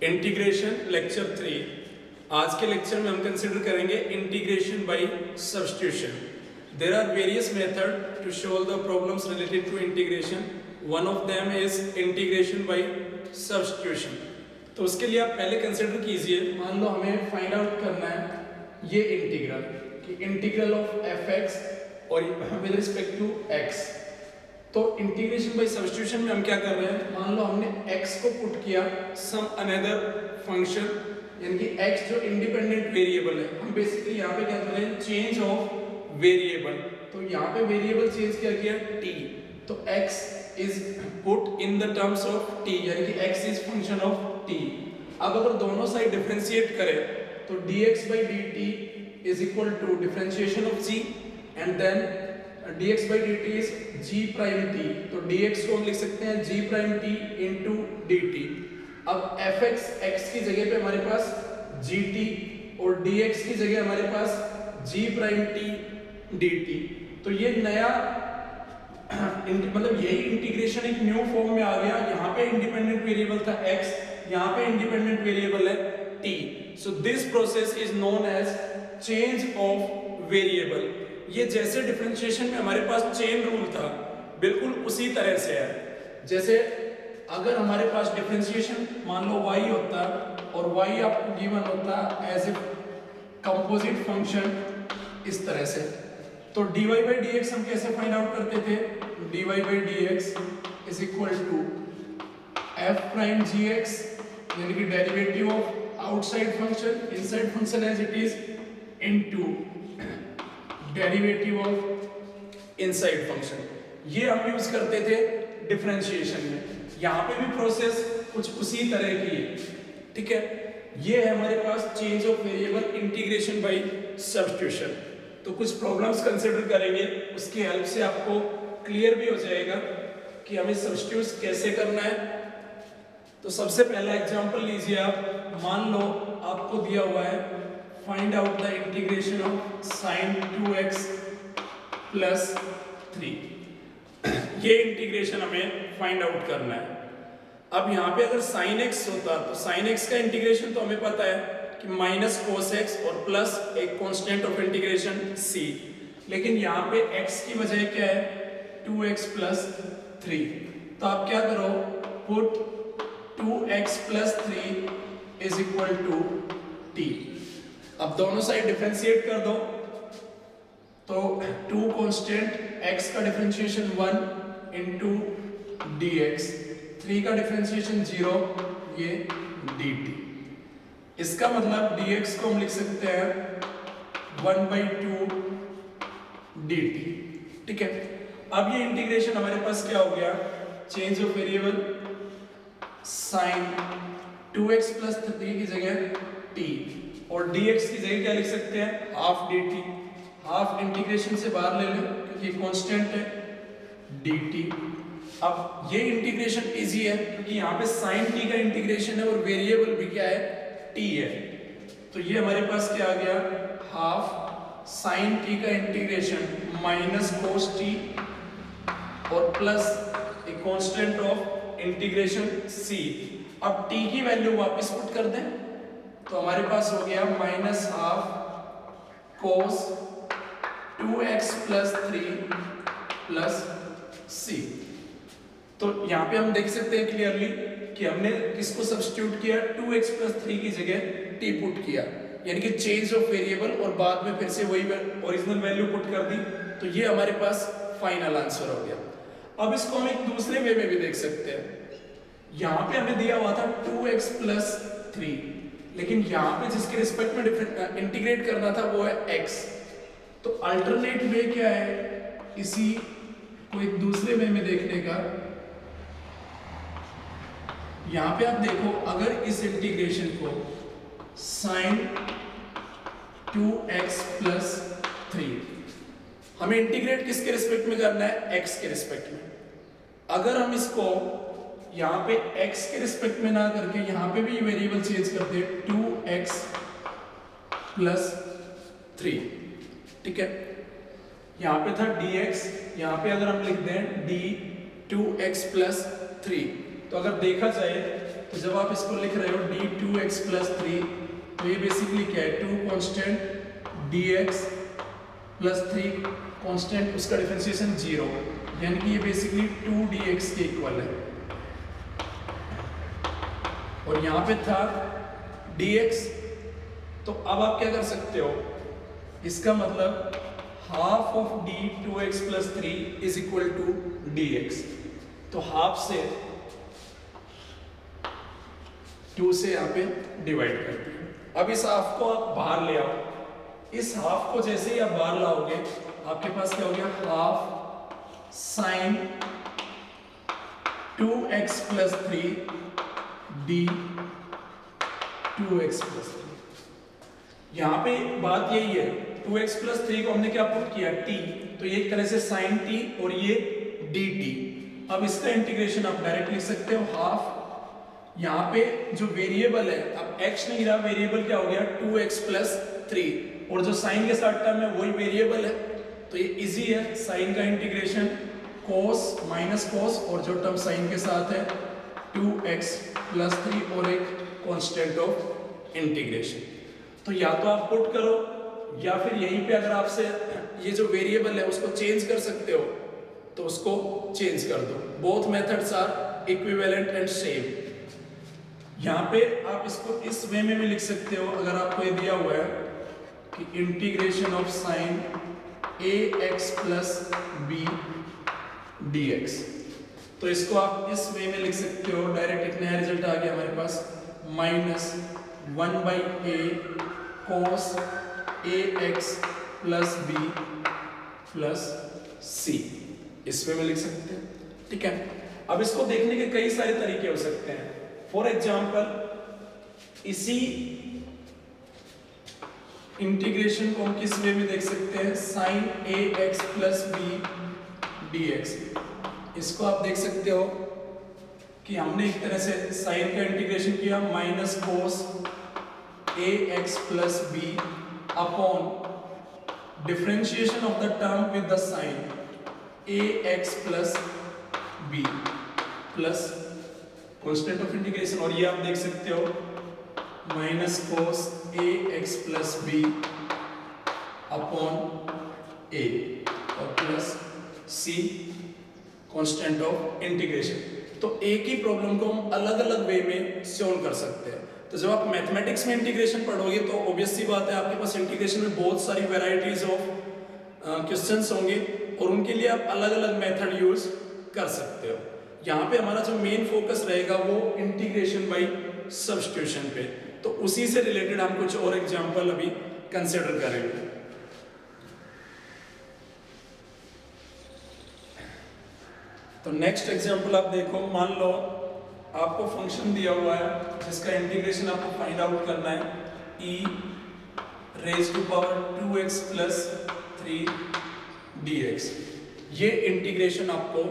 Integration lecture 3। आज के lecture में हम कंसिडर करेंगे integration by substitution. There are various method to solve the problems related to integration. One of them is integration by substitution. तो उसके लिए आप पहले कंसिडर कीजिए, मान लो हमें फाइंड आउट करना है ये इंटीग्रल कि इंटीग्रल ऑफ एफ एक्स और विद रिस्पेक्ट टू एक्स। तो इंटीग्रेशन बाय सब्स्टिट्यूशन में हम क्या कर रहे हैं, मान लो हमने x को पुट किया सम अनदर फंक्शन, यानी कि x जो इंडिपेंडेंट वेरिएबल है, हम बेसिकली यहाँ पे क्या कर रहे हैं, चेंज ऑफ वेरिएबल। तो यहाँ पे वेरिएबल चेंज क्या किया, t। तो x is put in the terms of t, यानी कि x is function of t। अब अगर दोनों साइड डिफरेंशिएट करें तो dx by dt is equal to differentiation of g and then dx by dt is g prime t। तो dx को हम लिख सकते हैं g prime t into dt। अब fx x की जगह पे हमारे पास gt और dx की जगह हमारे पास g prime t dt। तो ये नया मतलब यही इंटीग्रेशन एक न्यू फॉर्म में आ गया। यहाँ पे इंडिपेंडेंट वेरिएबल था x, यहाँ पे इंडिपेंडेंट वेरिएबल है t। So this process is known as change of variable. ये जैसे डिफरेंशिएशन में हमारे पास चेन रूल था, बिल्कुल उसी तरह से है। जैसे अगर हमारे पास डिफरेंशिएशन मान लो y होता और y आपको गिवन होता एज ए कंपोजिट फंक्शन इस तरह से, तो dy by dx हम कैसे फाइंड आउट करते थे, dy by dx is equal to f prime gx, यानी कि derivative of outside function inside function as it is into derivative of inside function. ये हम यूज करते थे डिफरेंशिएशन में। यहाँ पे भी प्रोसेस कुछ उसी तरह की है, ठीक है। ये है हमारे पास change of variable integration by substitution. तो कुछ प्रॉब्लम्स कंसिडर करेंगे, उसकी हेल्प से आपको क्लियर भी हो जाएगा कि हमें सब्स्टिट्यूट कैसे करना है। तो सबसे पहला एग्जांपल लीजिए आप, मान लो आपको दिया हुआ है find out the integration of sin 2x plus 3। ये इंटीग्रेशन हमें फाइंड आउट करना है। अब यहाँ पे अगर sin x होता तो sin x का इंटीग्रेशन तो हमें पता है कि माइनस cos x और प्लस एक कांस्टेंट ऑफ इंटीग्रेशन c, लेकिन यहाँ पे x की बजाय क्या है 2x प्लस 3। तो आप क्या करो, put 2x plus 3 is equal to t। अब दोनों साइड डिफरेंशिएट कर दो, तो 2 कांस्टेंट x का डिफरेंशिएशन 1 इनटू dx, 3 का डिफरेंशिएशन 0, ये dt। इसका मतलब dx को हम लिख सकते हैं 1/2 dt, ठीक है। अब ये इंटीग्रेशन हमारे पास क्या हो गया, change of variable sin 2x plus 3 की जगह t और dx की जगह क्या लिख सकते हैं, हाफ dt। हाफ इंटीग्रेशन से बाहर ले लो क्योंकि कांस्टेंट है dt। अब ये इंटीग्रेशन इजी है क्योंकि यहाँ पे sin t का इंटीग्रेशन है और वेरिएबल भी क्या है, t है। तो ये हमारे पास क्या आ गया, हाफ sin t का इंटीग्रेशन माइनस cos t और प्लस एक कांस्टेंट ऑफ इंटीग्रेशन c। अब t की वैल्यू वापस पुट कर दें तो हमारे पास हो गया minus half cos 2x plus 3 plus c। तो यहाँ पे हम देख सकते हैं क्लियरली कि हमने किसको सब्स्टिट्यूट किया, 2x प्लस 3 की जगह t पुट किया, यानी कि चेंज ऑफ वेरिएबल, और बाद में फिर से वही ओरिजिनल वैल्यू पुट कर दी। तो ये हमारे पास फाइनल आंसर हो गया। अब इसको हम एक दूसरे वे में भी देख सकते हैं। यहाँ पे हमें दिया हुआ था 2x प्लस 3, लेकिन यहाँ पे जिसके रिस्पेक्ट में इंटीग्रेट करना था वो है x। तो अल्टरनेट वे क्या है, इसी को एक दूसरे वे में देखने का। यहाँ पे आप देखो, अगर इस इंटीग्रेशन को sin 2x प्लस 3 हमें इंटीग्रेट किसके रिस्पेक्ट में करना है, x के रिस्पेक्ट में। अगर हम इसको यहाँ पे x के रिस्पेक्ट में ना करके यहाँ पे भी वेरिएबल चेंज करते हैं 2x प्लस 3, ठीक है। यहाँ पे था dx, यहाँ पे अगर हम लिख दें d 2x प्लस 3, तो अगर देखा जाए तो जब आप इसको लिख रहे हो d2x प्लस 3, तो ये बेसिकली क्या है, 2 कांस्टेंट dx प्लस 3 कांस्टेंट, उसका डिफरेंशिएशन 0, यानी कि ये बेसिकली 2dx के इक्वल है। और यहाँ पे था dx, तो अब आप क्या कर सकते हो, इसका मतलब half of d2x plus 3 is equal to dx, तो हाफ से 2 से यहाँ पे डिवाइड करते हैं। अब इस हाफ को आप बाहर ले आओ, इस हाफ को जैसे ही आप बाहर लाओगे आपके पास क्या हो गया, half sine 2x plus 3 d 2x plus 3। यहाँ पे बात यही है, 2x प्लस 3 को हमने क्या पुट किया, t, तो ये एक तरह से साइन t और ये dt। अब इसका इंटीग्रेशन आप डायरेक्ट लिख सकते हो, हाफ यहाँ पे जो वेरिएबल है, अब x नहीं रहा, वेरिएबल क्या हो गया 2x प्लस 3, और जो साइन के साथ टर्म है वही वेरिएबल है, तो ये इजी है, साइन का इंटीग्रेशन cos माइनस cos, और जो टर्म साइन के साथ है 2x प्लस 3 और एक कांस्टेंट ऑफ इंटीग्रेशन। तो या तो आप पुट करो, या फिर यहीं पे अगर आपसे ये जो वेरिएबल है उसको चेंज कर सकते हो तो उसको चेंज कर दो। Both methods are equivalent and same. यहाँ पे आप इसको इस वे में भी लिख सकते हो, अगर आपको ये दिया हुआ है कि integration of sine ax plus b dx, तो इसको आप इस वे में लिख सकते हो, डायरेक्ट एक नया रिजल्ट आ गया हमारे पास, minus 1/a cos ax plus b plus c, इस वे में लिख सकते हैं। ठीक है, अब इसको देखने के कई सारे तरीके हो सकते हैं। फॉर एग्जाम्पल इसी इंटीग्रेशन को हम किस वे में देख सकते हैं, sine ax plus b dx, इसको आप देख सकते हो कि हमने एक तरह से साइन का इंटीग्रेशन किया, minus cos ax plus b upon differentiation of the term with the sine ax plus b plus constant of integration, और ये आप देख सकते हो minus cos ax plus b upon a और plus c constant of integration. तो एक ही problem को हम अलग अलग वे में सॉल्व कर सकते हैं। तो जब आप मैथमेटिक्स में इंटीग्रेशन पढ़ोगे तो ऑब्वियस सी बात है आपके पास इंटीग्रेशन में बहुत सारी वैरायटीज ऑफ क्वेश्चंस होंगे, और उनके लिए आप अलग अलग मेथड यूज कर सकते हो। यहाँ पे हमारा जो मेन फोकस रहेगा वो इंटीग्रेशन बाय सब्स्टिट्यूशन पे, तो उसी से रिलेटेड हम कुछ और एग्जांपल अभी कंसिडर करेंगे। तो नेक्स्ट एग्जांपल आप देखो, मान लो आपको फंक्शन दिया हुआ है जिसका इंटीग्रेशन आपको फाइंड आउट करना है, e raise to power 2x plus 3 dx, ये इंटीग्रेशन आपको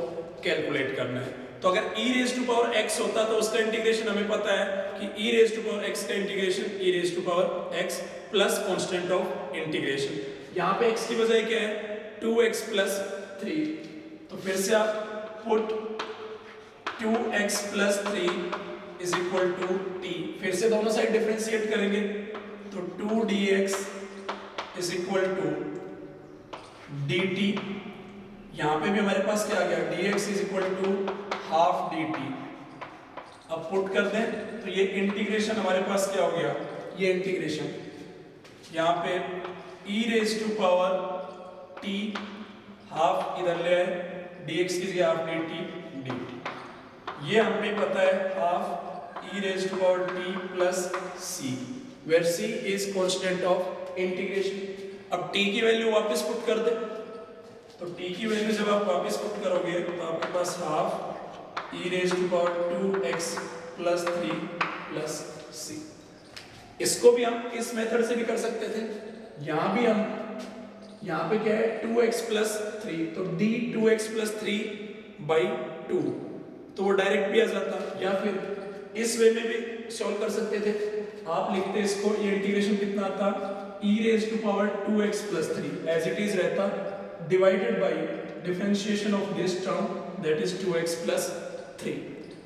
कैलकुलेट करना है। तो अगर e raise to power x होता तो उसका इंटीग्रेशन हमें पता है कि e raise to power x का integration e raise to power x plus constant of integration, यहाँ पे x की बजाय क्या है 2x प्लस 3, तो फिर से आप put 2x plus 3 is equal to t, फिर से दोनों साइड डिफरेंशिएट करेंगे तो 2dx is equal to dt, यहाँ पे भी हमारे पास क्या आ गया dx is equal to half dt। अब पुट कर दें तो ये इंटीग्रेशन हमारे पास क्या हो गया, ये इंटीग्रेशन यहाँ पे e raise to power t half इधर ले आए, dx की जगह हाफ dt, ये हमें पता है half e raise to power t plus c, where c is constant of integration. अब t की वैल्यू वापस पुट कर दे, तो t की वैल्यू जब आप वापस पुट करोगे तो आपके पास half e raise to power 2x plus 3 plus c। इसको भी हम इस मेथड से भी कर सकते थे, यहाँ भी हम यहाँ पे क्या है 2x प्लस 3, तो d 2x प्लस 3 बाई 2, तो वो डायरेक्ट भी आ जाता, या फिर इस वे में भी सॉल्व कर सकते थे। आप लिखते इसको, ये इंटीग्रेशन कितना आता e raise to power 2x plus 3 as it is रहता, divided by differentiation of this term that is 2x plus 3।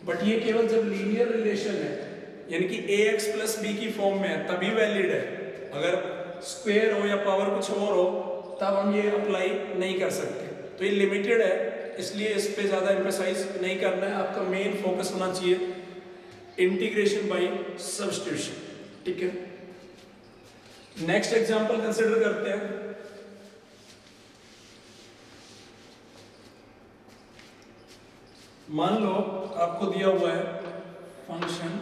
But ये केवल जब लीनियर रिलेशन है, यानी कि ax प्लस बी की फॉर्म में है तभी वैलिड है। अगर स्क्वायर हो या पावर कुछ और हो तब हम ये अप्लाई नहीं कर सकते। तो ये लिमिटेड है, इसलिए इस पे ज़्यादा एम्फेसाइज नहीं करना है। आपका मेन फोकस होना चाहिए इंटीग्रेशन बाय सब्स्टिट्यूशन, ठीक है। नेक्स्ट एग्जांपल कंसिडर करते हैं। मान लो आपको दिया हुआ है फंक्शन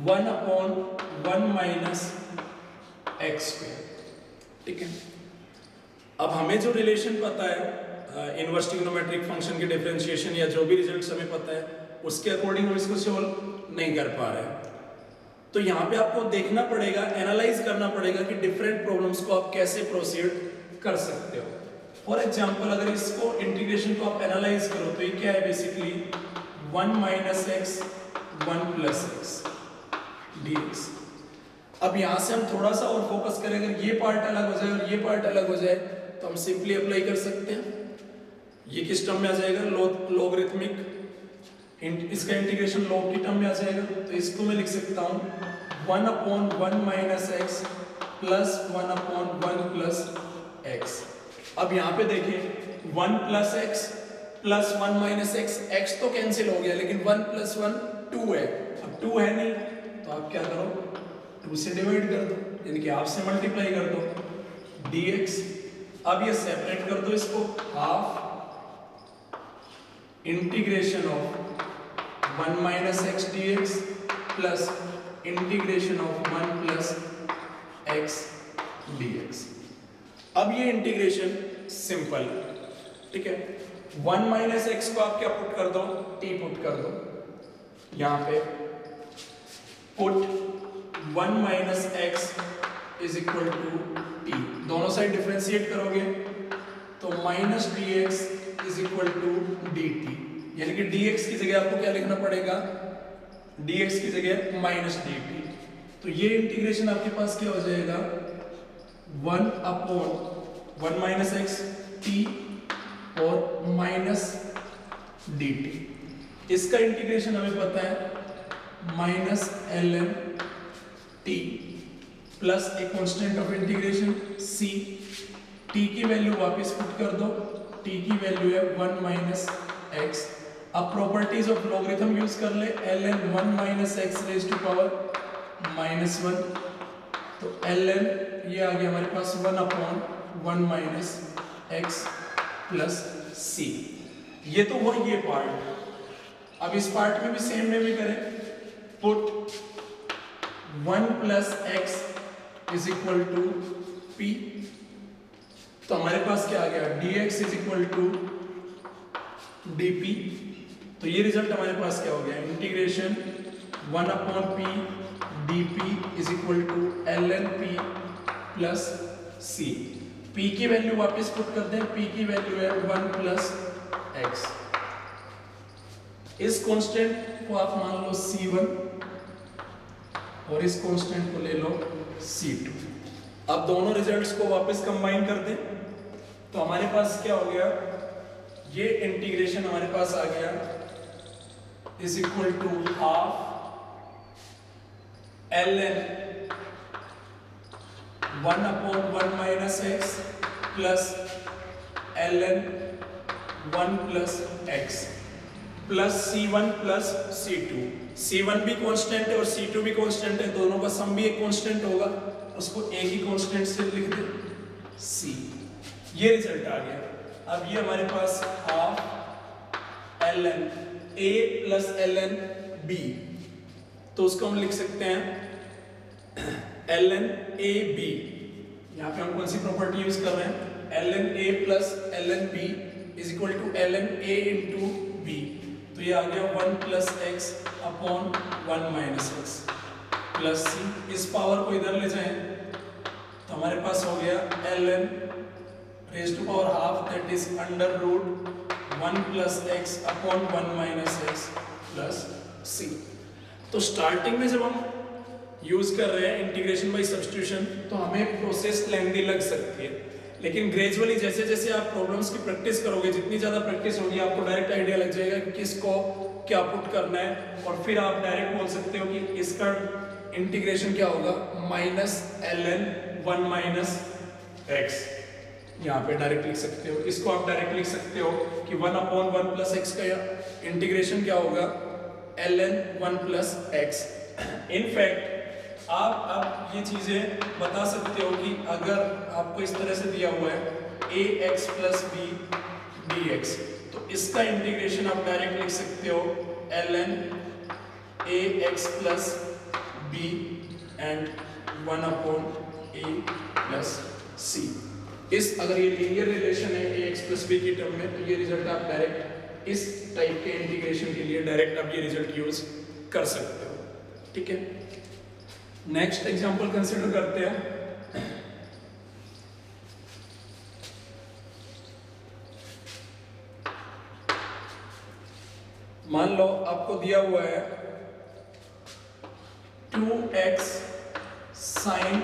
1/1 माइनस एक्स स्क्वायर, ठीक है। अब हमें जो रिलेशन पता है इनवर्स ट्रिग्नोमेट्रिक फंक्शन के डिफरेंशिएशन या जो भी रिजल्ट्स हमें पता है उसके अकॉर्डिंग हम इसको सॉल्व नहीं कर पा रहे हैं। तो यहाँ पे आपको देखना पड़ेगा, एनालाइज करना पड़ेगा कि डिफरेंट प्रॉब्लम्स को आप कैसे प्रोसीड कर सकते हो। फॉर एग्जाम्पल अगर इसको इंटीग्रेशन को आप एनालाइज करो तो ये क्या है, basically 1 minus x 1 plus x dx। अब यहाँ से हम थोड़ा सा और फोकस करें, अगर ये पार्ट अलग हो जाए और ये पार्ट अलग हो जाए तो हम सिंपली अप्लाई कर सकते हैं। ये किस टर्म में आ जाएगा, लॉगरिथमिक, इसका इंटीग्रेशन लॉग की टर्म में आ जाएगा। तो इसको मैं लिख सकता हूँ 1/1 minus x plus 1/1 plus x. अब यहाँ पे देखें 1 plus x plus 1 minus x, x तो कैंसिल हो गया लेकिन 1 प्लस 1 2 है। अब 2 है नहीं तो आप क्या करो, 2 से डिवाइड कर दो, यानी कि हाफ से मल्टीप्लाई कर दो dx। अब ये सेपरेट कर दो इसको, half integration of 1 minus x dx plus integration of 1 plus x dx। अब ये इंटीग्रेशन सिंपल है, ठीक है। 1 माइनस एक्स को आप क्या पुट कर दो, t पुट कर दो। यहाँ पे put 1 minus x is equal to t, दोनों साइड डिफरेंशिएट करोगे तो minus d x is equal to d t, यानी कि dx की जगह आपको क्या लिखना पड़ेगा, dx की जगह माइनस डी टी। तो ये इंटीग्रेशन आपके पास क्या हो जाएगा 1/1 माइनस एक्स टी और माइनस डी टी। इसका इंटीग्रेशन हमें पता है minus ln t plus a constant of integration c। t की वैल्यू वापस पुट कर दो, t की वैल्यू है 1 माइनस एक्स। अब प्रॉपर्टीज ऑफ लॉगरिथम यूज कर ले, ln 1 minus x raise to power minus 1। तो ln ये आ गया हमारे पास 1/1 माइनस एक्स प्लस c। ये तो हुआ ये पार्ट। अब इस पार्ट में भी सेम वे में करें, put 1 plus x is equal to p। तो हमारे पास क्या आ गया, dx is equal to dp। तो ये रिजल्ट हमारे पास क्या हो गया, integration 1/p dp is equal to ln p plus c। p की वैल्यू वापस पुट कर दें, p की वैल्यू है 1 प्लस एक्स। इस कांस्टेंट को आप मान लो c1 और इस कांस्टेंट को ले लो c2। अब दोनों रिजल्ट्स को वापस कंबाइन कर दें तो हमारे पास क्या हो गया, ये इंटीग्रेशन हमारे पास आ गया is equal to half ln 1/1 minus x plus ln 1 plus x plus c1 plus c2। c1 भी कांस्टेंट है और c2 भी कांस्टेंट है, दोनों का सम भी एक कांस्टेंट होगा, उसको एक ही कांस्टेंट से लिख दे c। ये रिजल्ट आ गया। अब ये हमारे पास half ln a plus ln b, तो उसको हम लिख सकते हैं ln a b। यहाँ पे हम कौन सी प्रॉपर्टी यूज कर रहे हैं, ln a plus ln b is equal to ln a into b। तो ये आ गया 1 plus x upon 1 minus x plus c। इस पावर को इधर ले जाएं तो हमारे पास हो गया ln raise to power half, that is under root 1 plus x upon 1 minus x plus c। तो स्टार्टिंग में जब हम यूज कर रहे हैं इंटीग्रेशन बाय सब्स्टिट्यूशन तो हमें प्रोसेस लेंथी लग सकती है, लेकिन ग्रेजुअली जैसे जैसे आप प्रॉब्लम्स की प्रैक्टिस करोगे, जितनी ज़्यादा प्रैक्टिस होगी आपको डायरेक्ट आइडिया लग जाएगा कि किसको क्या पुट करना है, और फिर आप डायरेक्ट बोल सकते हो कि इसका इंटीग्रेशन क्या होगा, minus l n one minus x, यहाँ पे डायरेक्ट लिख सकते हो। इसको आप डायरेक्ट लिख सकते हो कि one upon one plus x का इंटीग्रेशन क्या होगा, l n one plus x. In fact आप अब ये चीजें बता सकते हो कि अगर आपको इस तरह से दिया हुआ है A X plus B D X, तो इसका इंटीग्रेशन आप डायरेक्ट लिख सकते हो L N A X plus B and one upon A plus C. इस अगर ये लीनियर रिलेशन है ए एक्स प्लस बी की टर्म में, तो ये रिजल्ट आप डायरेक्ट इस टाइप के इंटीग्रेशन के लिए डायरेक्ट आप ये रिजल्ट यूज कर सकते हो। ठीक है, नेक्स्ट एग्जांपल कंसीडर करते हैं। मान लो आपको दिया हुआ है 2x sine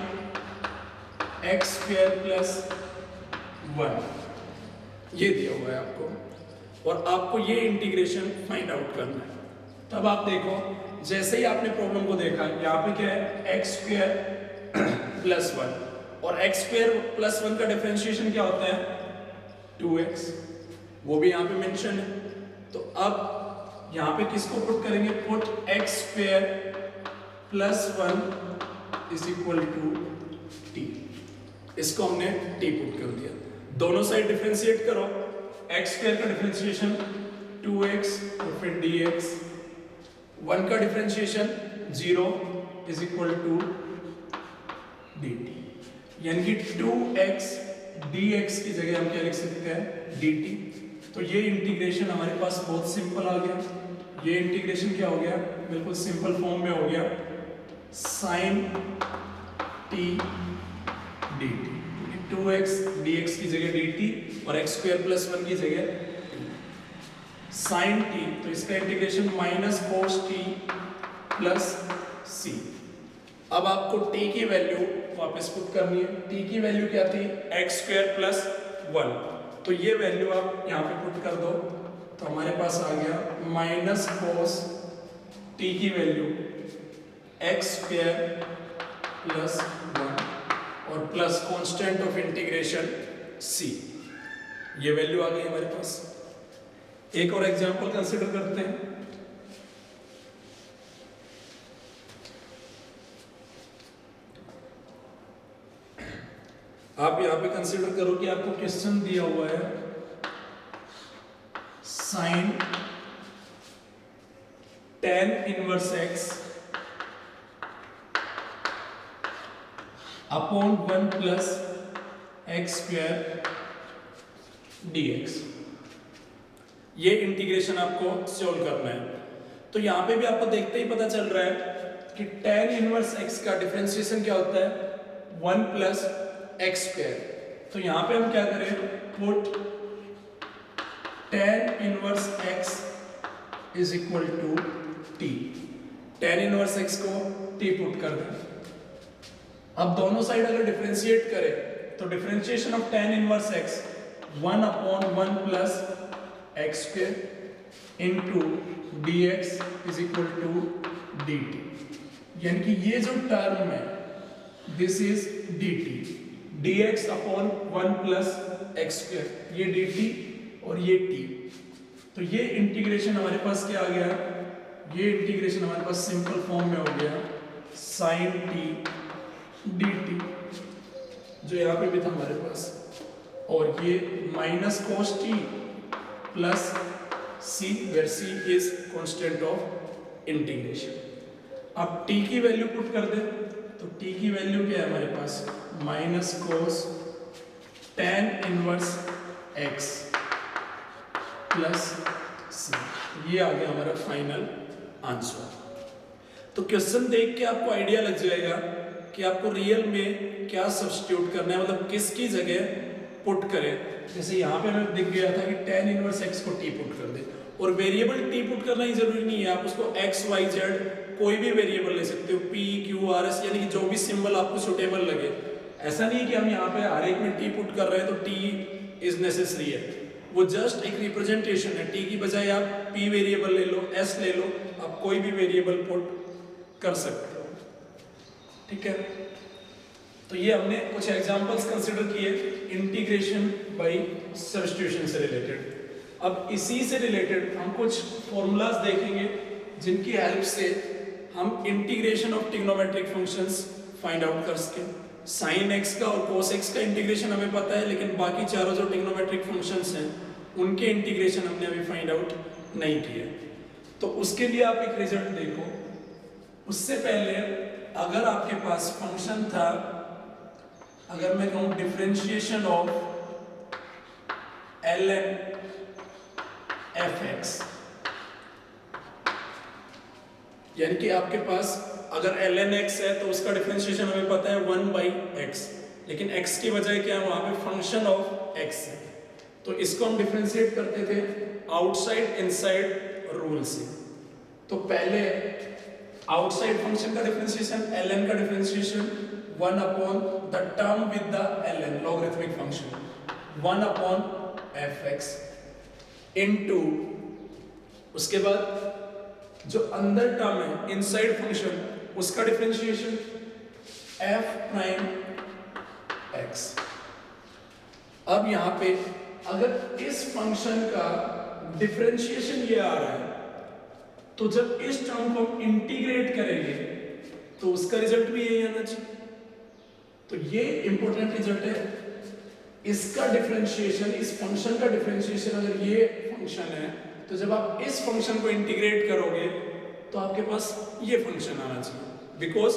x square plus 1, ये दिया हुआ है आपको, और आपको ये इंटीग्रेशन फाइंड आउट करना है। तब आप देखो, जैसे ही आपने प्रॉब्लम को देखा, यहाँ पे क्या है एक्स स्क्वायर प्लस 1, और एक्स स्क्वायर प्लस 1 का डिफरेंशिएशन क्या होता है 2x, वो भी यहाँ पे मेंशन है। तो अब यहाँ पे किसको पुट करेंगे, put x square plus 1 is equal to t, इसको हमने टी पुट कर दिया। दोनों साइड डिफरेंशिएट करो, एक्स स्क्वायर का डिफरेंशिएशन 2x और फिर dx, 1 का differentiation 0 is equal to dt, यानी कि 2x dx की जगह हम क्या लिख सकते हैं dt। तो ये इंटीग्रेशन हमारे पास बहुत सिंपल आ गया। ये इंटीग्रेशन क्या हो गया, बिल्कुल सिंपल फॉर्म में हो गया, sign t dt, 2x dx की जगह dt और x स्क्वायर प्लस 1 की जगह साइन t, तो इसका integration minus cos t plus c। अब आपको t की वैल्यू वापस पुट करनी है। t की वैल्यू क्या थी, x स्क्वायर प्लस 1, तो ये वैल्यू आप यहाँ पे पुट कर दो, तो हमारे पास आ गया माइनस कोस t की वैल्यू x स्क्वायर प्लस 1 और plus constant of integration c, ये वैल्यू आ गई हमारे पास। एक और एग्जांपल कंसीडर करते हैं। आप यहाँ पे कंसीडर करो कि आपको क्वेश्चन दिया हुआ है sine tan inverse x upon 1 plus x square dx, ये इंटीग्रेशन आपको सॉल्व करना है। तो यहाँ पे भी आपको देखते ही पता चल रहा है कि tan इनवर्स x का डिफरेंशिएशन क्या होता है 1 प्लस एक्स स्क्वायर। तो यहाँ पे हम क्या करें, put tan inverse x is equal to t, tan inverse x को t पुट कर दें। अब दोनों साइड अगर डिफरेंशिएट करें, तो differentiation of tan inverse x 1 upon 1 plus x square into dx is equal to dt, यानी कि ये जो टर्म है this is dt, dx upon 1 plus x square, ये dt और ये t। तो ये इंटीग्रेशन हमारे पास क्या आ गया, ये इंटीग्रेशन हमारे पास सिंपल फॉर्म में हो गया साइन t dt, जो यहाँ पे भी था हमारे पास, और ये minus cos t plus c, where c is constant of integration. अब t की वैल्यू पुट कर दे, तो t की वैल्यू क्या है हमारे पास, minus cos tan inverse x plus c, ये आ गया हमारा फाइनल आंसर। तो क्वेश्चन देख के आपको आइडिया लग जाएगा कि आपको रियल में क्या सब्स्टिट्यूट करना है, मतलब किसकी जगह पुट करें। जैसे यहाँ पे हमें दिख गया था कि tan इनवर्स x को t पुट कर दे, और वेरिएबल t पुट करना ही जरूरी नहीं है, आप उसको x y z कोई भी वेरिएबल ले सकते हो, p q r s, यानी कि जो भी सिंबल आपको सुटेबल लगे। ऐसा नहीं है कि हम यहाँ पे हर एक में t पुट कर रहे हैं तो t इज नेसेसरी है, वो जस्ट एक रिप्रेजेंटेशन है। टी की बजाय आप पी वेरिएबल ले लो, एस ले लो, आप कोई भी वेरिएबल पुट कर सकते हो, ठीक है। तो ये हमने कुछ एग्जांपल्स कंसिडर किए इंटीग्रेशन बाय सब्स्टिट्यूशन से रिलेटेड। अब इसी से रिलेटेड हम कुछ फॉर्मूलाज देखेंगे जिनकी हेल्प से हम integration of trigonometric functions find out कर सकें। साइन एक्स का और कोस एक्स का इंटीग्रेशन हमें पता है, लेकिन बाकी चारों जो ट्रिग्नोमेट्रिक फंक्शंस हैं उनके इंटीग्रेशन हमने अभी फाइंड आउट नहीं किए। तो उसके लिए आप एक रिजल्ट देखो। उससे पहले अगर आपके पास फंक्शन था, अगर मैं कहूं डिफरेंशिएशन ऑफ ln fx, यानी कि आपके पास अगर ln x है तो उसका डिफरेंशिएशन हमें पता है 1/x, लेकिन x की बजाय क्या है वहां पे फंक्शन ऑफ x है, तो इसको हम डिफरेंशिएट करते थे आउटसाइड इनसाइड रूल से। तो पहले आउटसाइड फंक्शन का डिफरेंशिएशन ln का differentiation 1 upon the term with the ln logarithmic function 1 upon fx into, उसके बाद जो अंदर टर्म है इनसाइड फंक्शन उसका डिफरेंशिएशन f प्राइम x। अब यहां पे अगर इस फंक्शन का डिफरेंशिएशन ये आ रहा है तो जब इस टर्म को हम इंटीग्रेट करेंगे तो उसका रिजल्ट भी यही आना चाहिए। तो ये इंपॉर्टेंट रिजल्ट है। इसका डिफरेंशिएशन, इस फंक्शन का डिफरेंशिएशन अगर ये फंक्शन है तो जब आप इस फंक्शन को इंटीग्रेट करोगे तो आपके पास ये फंक्शन आना चाहिए, because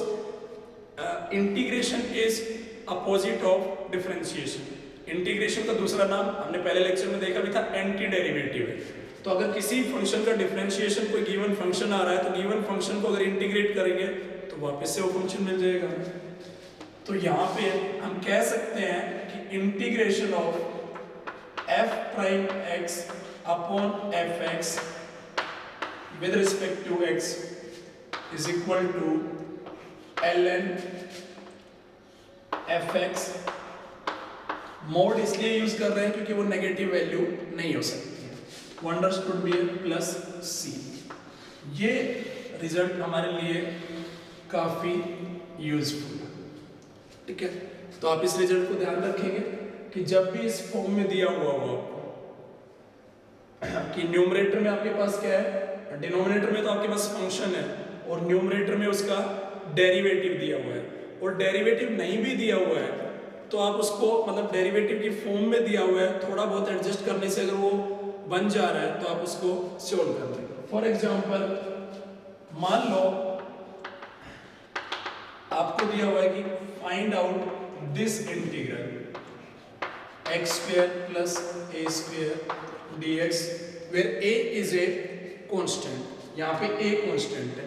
integration is opposite of differentiation. Integration का दूसरा नाम हमने पहले लेक्चर में देखा भी था, एंटी डेरिवेटिव है। तो अगर किसी फंक्शन का डिफरेंशिएशन कोई गिवन फंक्शन आ रहा है तो गिवन फंक्शन को अगर इंटीग्रेट करेंगे तो वापस से वो फंक्शन मिल जाएगा। तो यहाँ पे हम कह सकते हैं कि integration of f prime x upon fx with respect to x is equal to ln fx। Mode इसलिए यूज कर रहे हैं क्योंकि वो नेगेटिव वैल्यू नहीं हो सकती है, अंडरस्टूड भी है प्लस c। ये रिजल्ट हमारे लिए काफी यूजफुल है, ठीक है। तो आप इस रिजल्ट को ध्यान रखेंगे कि जब भी इस फॉर्म में दिया हुआ हो कि न्यूमरेटर में आपके पास क्या है, डिनोमिनेटर में तो आपके पास फंक्शन है और न्यूमरेटर में उसका डेरिवेटिव दिया हुआ है, और डेरिवेटिव नहीं भी दिया हुआ है तो आप उसको मतलब डेरिवेटिव की फॉर्म में दिया हुआ है, थोड़ा बहुत एडजस्ट करने से अगर वो बन जा रहा है तो आप उसको सॉल्व कर देंगे। फॉर एग्जांपल मान लो आपको दिया हुआ है कि find out this integral x square plus a square dx where a is a constant। यहाँ पे a constant है।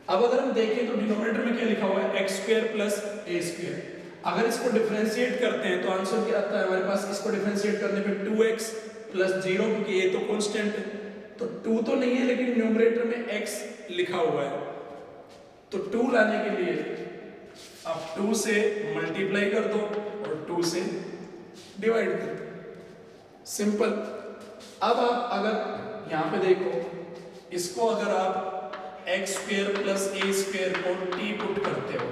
अब अगर हम देखें तो डिनोमिनेटर में क्या लिखा हुआ है x square plus a square। अगर इसको डिफरेंशिएट करते हैं तो आंसर क्या आता है हमारे पास, इसको डिफरेंशिएट करने पे 2x plus 0, क्योंकि a तो कांस्टेंट है तो 2 तो नहीं है लेकिन न्यूमरेटर में x लिखा हुआ है, तो 2 लाने के लिए आप 2 से मल्टीप्लाई कर दो और 2 से डिवाइड कर दो, सिंपल। अब आप अगर यहाँ पे देखो, इसको अगर आप x square plus a square को t पुट करते हो,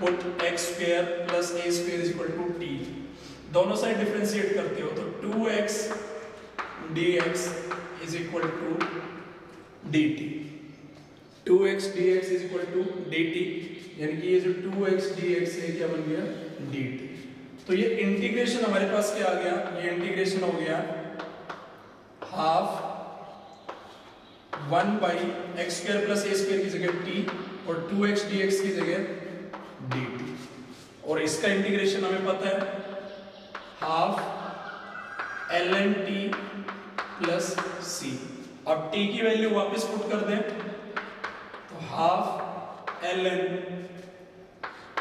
put x square plus a square is equal to t, दोनों साइड डिफरेंशिएट करते हो तो 2x dx is equal to dt, 2x dx is equal to dt, यानी कि ये जो 2x dx है क्या बन गया dt। तो ये इंटीग्रेशन हमारे पास क्या आ गया, ये इंटीग्रेशन हो गया half 1 by x square plus A square की जगह t और 2x dx की जगह dt, और इसका इंटीग्रेशन हमें पता है half ln t plus c। अब t की वैल्यू वापस पुट कर दें तो half ln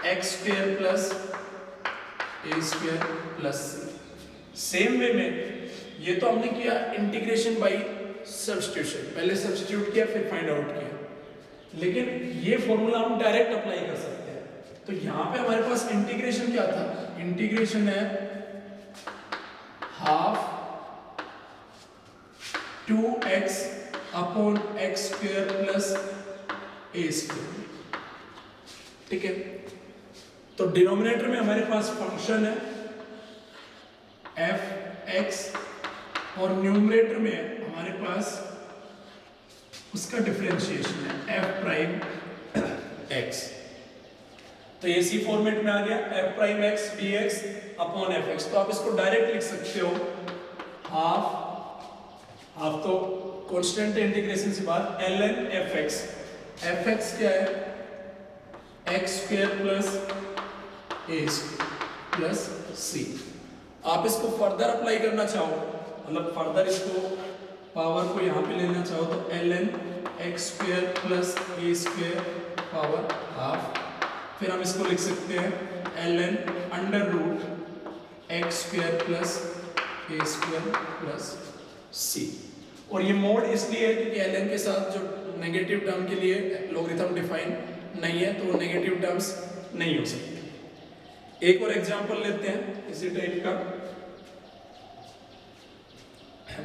x square plus ए square plus C. Same way में ये तो हमने किया इंटीग्रेशन बाय सब्स्टिट्यूशन, पहले सब्स्टिट्यूट किया फिर फाइंड आउट किया, लेकिन ये फॉर्मूला हम डायरेक्ट अप्लाई कर सकते हैं। तो यहाँ पे हमारे पास इंटीग्रेशन क्या था, इंटीग्रेशन है half 2x upon X square plus ए स्क्वायर। ठीक है, तो डिनोमिनेटर में हमारे पास फंक्शन है एफ एक्स और न्यूमरेटर में हमारे पास उसका डिफरेंशिएशन है एफ प्राइम एक्स। तो ये सी फॉर्मेट में आ गया F prime x D x upon F x. तो आप इसको डायरेक्ट लिख सकते हो हाफ तो कांस्टेंट इंटीग्रेशन से बाद l n f x. F x क्या है एक्स स्क्वायर प्लस ए स्क्वायर प्लस सी। आप इसको फर्दर अप्लाई करना चाहो, मतलब फर्दर इसको पावर को यहाँ पे लेना चाहो तो L N X square plus ए स्क्वायर पावर हाफ। फिर हम इसको लिख सकते हैं L N under root X square plus ए स्क्वायर प्लस सी। और ये मोड इसलिए है क्योंकि एल एन के साथ जो नेगेटिव टर्म के लिए लॉगरिथम डिफाइन नहीं है तो नेगेटिव टर्म्स नहीं हो सकते। एक और एग्जांपल लेते हैं इसी टाइप का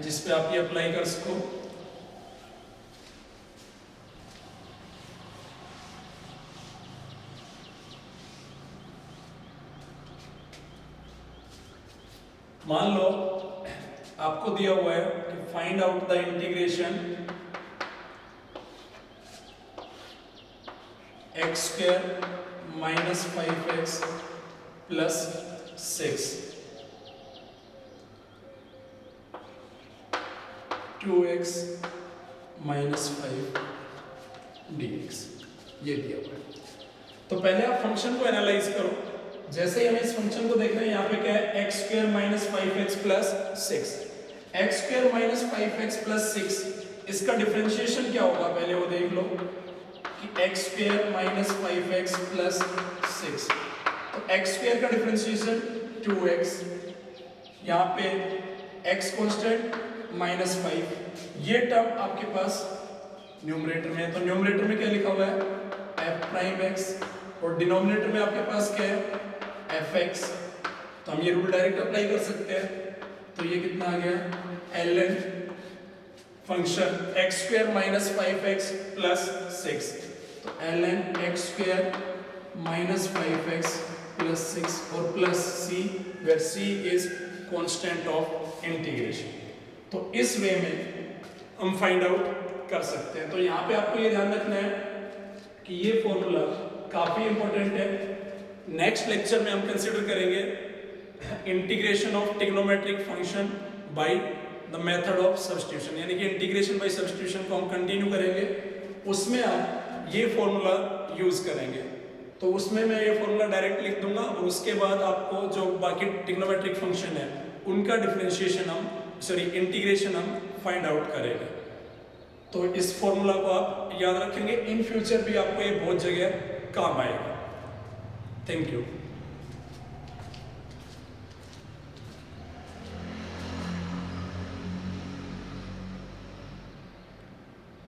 जिस पे आप ये अप्लाई कर सको। मान लो आपको दिया हुआ है कि find out the integration x square minus 5x plus 6 2x minus 5 dx ये दिया हुआ है। तो पहले आप फंक्शन को एनालाइज करो। जैसे ही हमें इस फंक्शन को देखना है, यहाँ पे क्या है x square minus 5x plus 6। X square minus 5x plus 6 इसका डिफरेंशिएशन क्या होगा पहले वो देख लो कि x square minus 5x plus 6। तो एक्स स्क्वायर का डिफरेंशिएशन 2x, यहाँ पे x कांस्टेंट माइनस 5। ये टर्म आपके पास न्यूमरेटर में है, तो न्यूमरेटर में क्या लिखा हुआ है f प्राइम x और डिनोमिनेटर में आपके पास क्या है fx। तो हम ये रूल डायरेक्ट अप्लाई कर सकते हैं। तो ये कितना आ गया ln function x square minus 5x plus 6। तो ln x square minus 5x plus 6 और plus c where c is constant of integration. तो इस वे में हम फाइंड आउट कर सकते हैं। तो यहाँ पे आपको ये ध्यान रखना है कि ये फॉर्मूला काफी इंपॉर्टेंट है। नेक्स्ट लेक्चर में हम कंसीडर करेंगे integration of trigonometric function by the method of substitution, यानी कि इंटीग्रेशन बाय सब्स्टिट्यूशन को हम कंटिन्यू करेंगे। उसमें हम ये फॉर्मूला यूज करेंगे। तो उसमें मैं ये फॉर्मूला डायरेक्ट लिख दूंगा और उसके बाद आपको जो बाकी ट्रिग्नोमेट्रिक फंक्शन है उनका डिफरेंशिएशन इंटीग्रेशन हम फाइंड आउट करेंगे। तो इस फॉर्मूला को आप याद रखेंगे, इन फ्यूचर भी आपको ये बहुत जगह काम आएगा। Thank you.